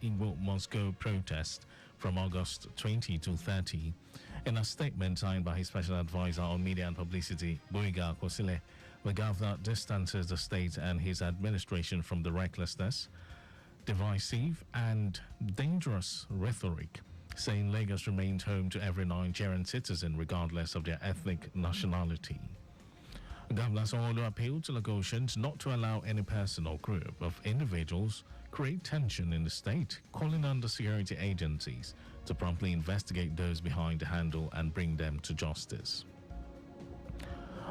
Igbo Must Go protest from August 20 to 30. In a statement signed by his special advisor on media and publicity, Boyega Akosile, the governor distances the state and his administration from the recklessness, divisive, and dangerous rhetoric, saying Lagos remains home to every Nigerian citizen regardless of their ethnic nationality. Governor Sanwo-Olu appealed to Lagosians not to allow any person or group of individuals create tension in the state, calling on the security agencies to promptly investigate those behind the handle and bring them to justice.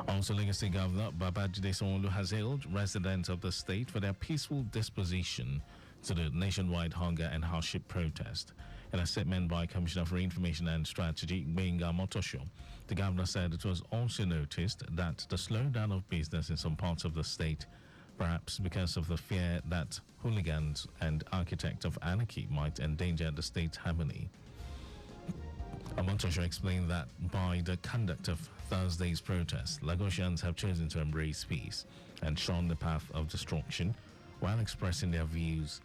Also, Lagos State Governor Babajide Sanwo-Olu has hailed residents of the state for their peaceful disposition to the nationwide hunger and hardship protest. In a statement by Commissioner for Information and Strategy, Gbenga Motosho, the governor said it was also noticed that the slowdown of business in some parts of the state, perhaps because of the fear that hooligans and architects of anarchy might endanger the state's harmony. Motosho explained that by the conduct of Thursday's protest, Lagosians have chosen to embrace peace and shun the path of destruction while expressing their views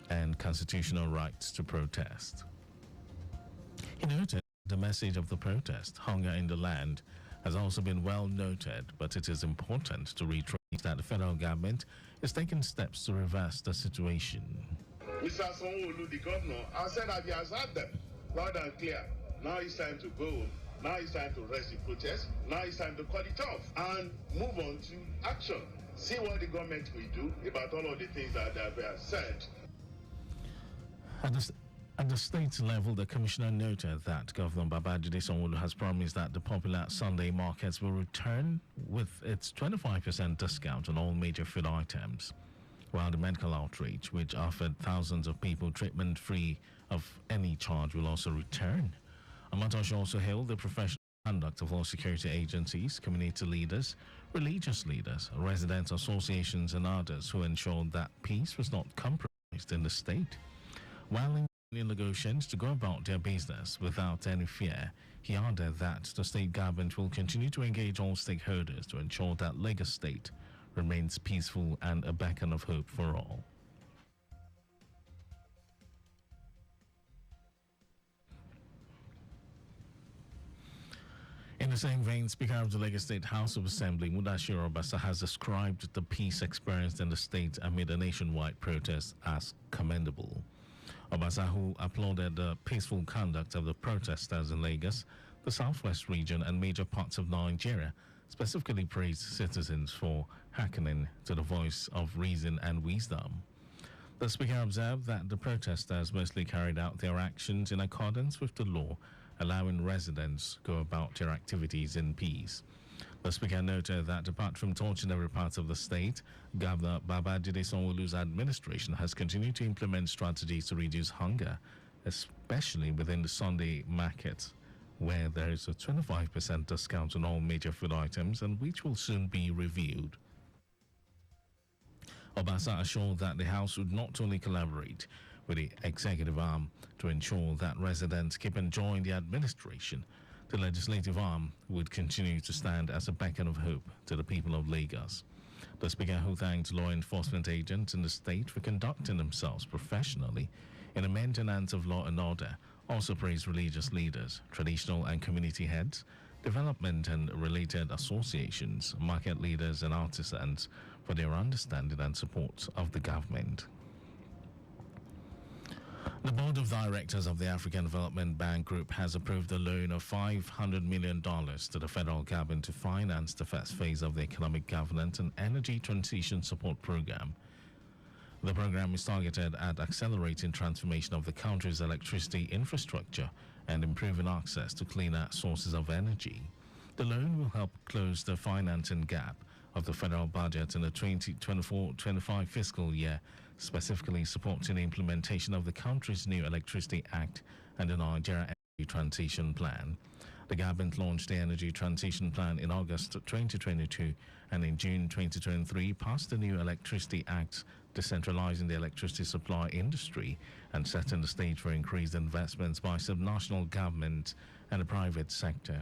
and constitutional rights to protest. He noted the message of the protest, hunger in the land, has also been well noted, but it is important to reiterate that the federal government is taking steps to reverse the situation. Mr. Sanwo-Olu, the governor, has said that he has had them loud and clear. Now it's time to go. Now it's time to rest the protest. Now it's time to cut it off and move on to action. See what the government will do about all of the things that they have said. At the state level, the commissioner noted that Governor Babajide Sanwo-Olu has promised that the popular Sunday markets will return with its 25% discount on all major food items, while the medical outreach, which offered thousands of people treatment free of any charge, will also return. Motosho also hailed the professional conduct of all security agencies, community leaders, religious leaders, residents associations, and others who ensured that peace was not compromised in the state. While in negotiations to go about their business without any fear, he added that the state government will continue to engage all stakeholders to ensure that Lagos State remains peaceful and a beacon of hope for all. In the same vein, Speaker of the Lagos State House of Assembly, Mudashiru Obasa, has described the peace experienced in the state amid a nationwide protest as commendable. Obasa, who applauded the peaceful conduct of the protesters in Lagos, the southwest region, and major parts of Nigeria, specifically praised citizens for hearkening to the voice of reason and wisdom. The Speaker observed that the protesters mostly carried out their actions in accordance with the law, allowing residents go about their activities in peace. The Speaker noted that apart from touching every part of the state, Governor Babajide Sanwo-Olu's administration has continued to implement strategies to reduce hunger, especially within the Sunday market, where there is a 25% discount on all major food items and which will soon be reviewed. Obasa assured that the House would not only collaborate with the executive arm to ensure that residents keep enjoying the administration, the legislative arm would continue to stand as a beacon of hope to the people of Lagos. The Speaker, who thanked law enforcement agents in the state for conducting themselves professionally in the maintenance of law and order, also praised religious leaders, traditional and community heads, development and related associations, market leaders, and artisans for their understanding and support of the government. The Board of Directors of the African Development Bank Group has approved a loan of $500 million to the federal government to finance the first phase of the Economic Governance and Energy Transition Support Program. The program is targeted at accelerating transformation of the country's electricity infrastructure and improving access to cleaner sources of energy. The loan will help close the financing gap of the federal budget in the 2024-25 fiscal year, specifically supporting the implementation of the country's new Electricity Act and the Nigeria Energy Transition Plan. The government launched the Energy Transition Plan in August 2022 and in June 2023 passed the new Electricity Act, decentralizing the electricity supply industry and setting the stage for increased investments by subnational government and the private sector.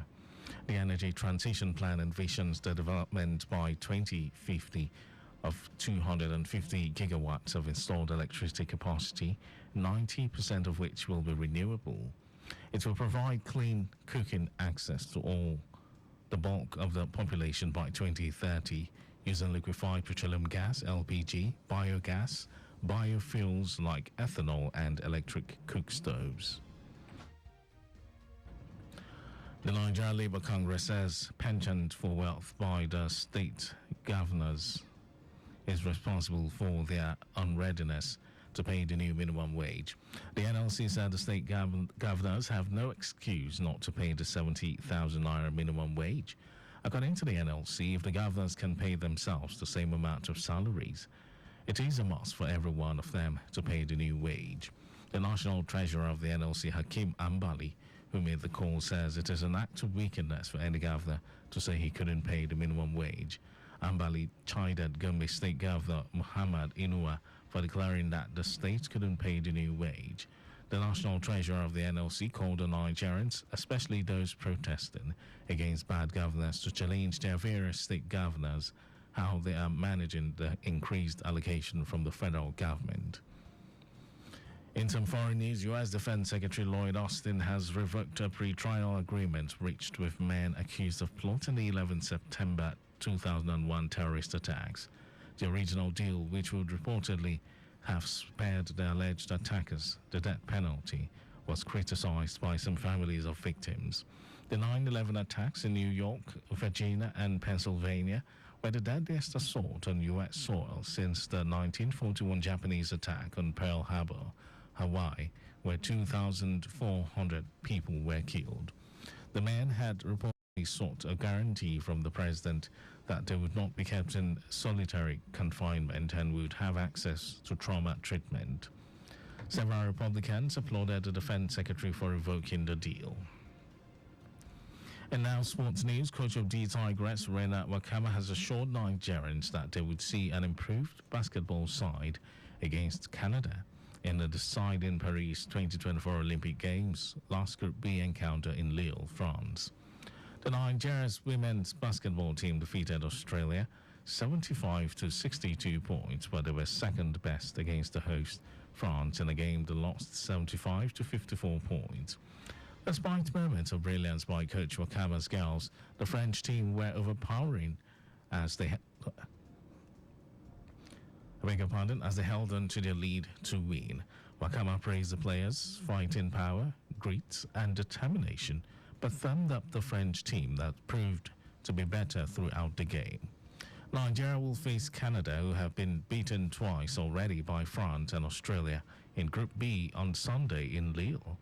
The Energy Transition Plan envisions the development by 2050 of 250 gigawatts of installed electricity capacity 90% of which will be renewable. It will provide clean cooking access to all the bulk of the population by 2030 using liquefied petroleum gas, LPG, biogas, biofuels like ethanol and electric cook stoves. The Nigeria Labour Congress says penchant for wealth by the state governors is responsible for their unreadiness to pay the new minimum wage. The NLC said the state governors have no excuse not to pay the 70,000 naira minimum wage. According to the NLC, if the governors can pay themselves the same amount of salaries, it is a must for every one of them to pay the new wage. The National Treasurer of the NLC, Hakeem Ambali, who made the call, says it is an act of wickedness for any governor to say he couldn't pay the minimum wage. Ambali chided Gombe State Governor Muhammad Inuwa for declaring that the state couldn't pay the new wage. The National Treasurer of the NLC called on Nigerians, especially those protesting against bad governance, to challenge their various state governors how they are managing the increased allocation from the federal government. In some foreign news, U.S. Defense Secretary Lloyd Austin has revoked a pre-trial agreement reached with men accused of plotting the 11 September 2001 terrorist attacks. The original deal, which would reportedly have spared the alleged attackers the death penalty, was criticized by some families of victims. The 9/11 attacks in New York, Virginia, and Pennsylvania were the deadliest assault on U.S. soil since the 1941 Japanese attack on Pearl Harbor, Hawaii, where 2,400 people were killed. The men had reportedly sought a guarantee from the president that they would not be kept in solitary confinement and would have access to trauma treatment. Several Republicans applauded the defense secretary for revoking the deal. And now sports news. Coach of the Tigress, Rena Wakama, has assured Nigerians that they would see an improved basketball side against Canada in the deciding Paris 2024 Olympic Games last Group B encounter in Lille, France. The Nigeria's women's basketball team defeated Australia 75-62 points, but they were second best against the host France in a game that lost 75-54 points. Despite moments of brilliance by Coach Wakama's girls, the French team were overpowering as they held on to their lead to win. Wakama praised the players' fighting power, grit, and determination, but thumbed up the French team that proved to be better throughout the game. Nigeria will face Canada, who have been beaten twice already by France and Australia in Group B on Sunday in Lille.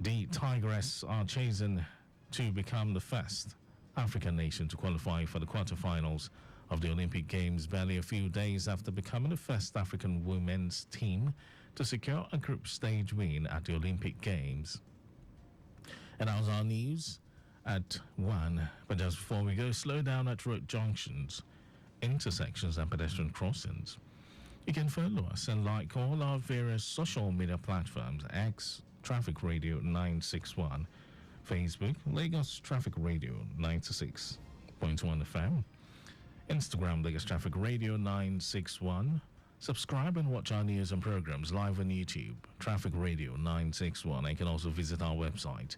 The Tigress are chasing to become the first African nation to qualify for the quarterfinals of the Olympic Games, barely a few days after becoming the first African women's team to secure a group stage win at the Olympic Games. And that was our news at 1. But just before we go, slow down at road junctions, intersections, and pedestrian crossings. You can follow us and like all our various social media platforms: X, Traffic Radio 961, Facebook, Lagos Traffic Radio 96.1 FM, Instagram, Lagos Traffic Radio 961. Subscribe and watch our news and programs live on YouTube, Traffic Radio 961. And you can also visit our website,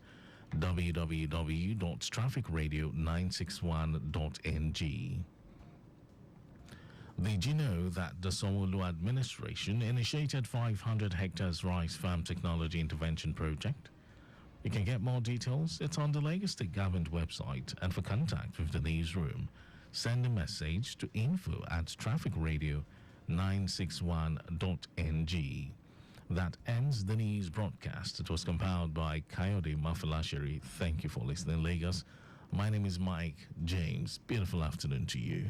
www.trafficradio961.ng. Did you know that the Sanwo-Olu administration initiated 500 hectares rice farm technology intervention project? You can get more details. It's on the Lagos State Government website. And for contact with the newsroom, send a message to info@trafficradio961.ng. That ends the news broadcast. It was compiled by Kayode Mafalashiri. Thank you for listening, Lagos. My name is Mike James. Beautiful afternoon to you.